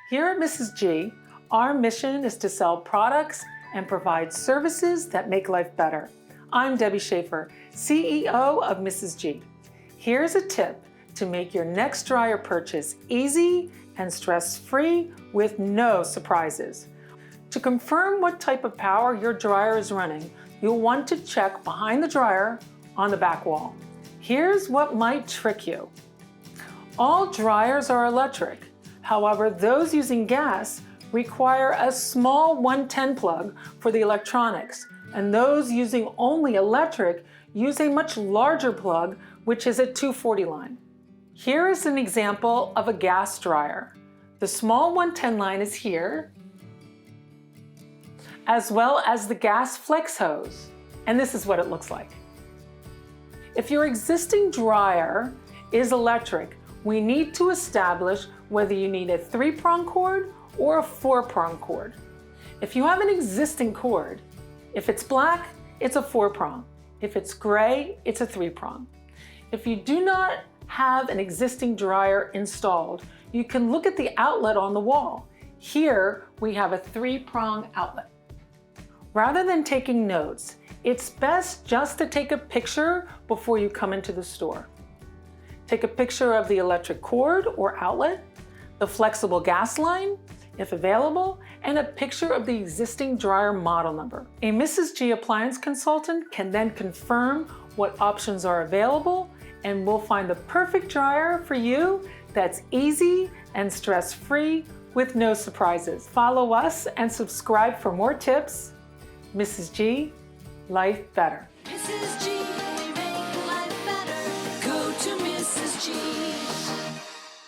Here at Mrs. G, our mission is to sell products and provide services that make life better. I'm Debbie Schaeffer, CEO of Mrs. G. Here's a tip to make your next dryer purchase easy and stress-free with no surprises. To confirm what type of power your dryer is running, you'll want to check behind the dryer on the back wall. Here's what might trick you. All dryers are electric. However, those using gas require a small 110 plug for the electronics, and those using only electric use a much larger plug, which is a 240 line. Here is an example of a gas dryer. The small 110 line is here, as well as the gas flex hose, and this is what it looks like. If your existing dryer is electric, we need to establish whether you need a 3-prong cord or a 4-prong cord. If you have an existing cord, if it's black, it's a 4-prong. If it's gray, it's a 3-prong. If you do not have an existing dryer installed, you can look at the outlet on the wall. Here, we have a 3-prong outlet. Rather than taking notes, it's best just to take a picture before you come into the store. Take a picture of the electric cord or outlet, the flexible gas line, if available, and a picture of the existing dryer model number. A Mrs. G appliance consultant can then confirm what options are available, and we'll find the perfect dryer for you that's easy and stress-free with no surprises. Follow us and subscribe for more tips. Mrs. G, life better. Mrs. G, make life better. Go to Mrs. G.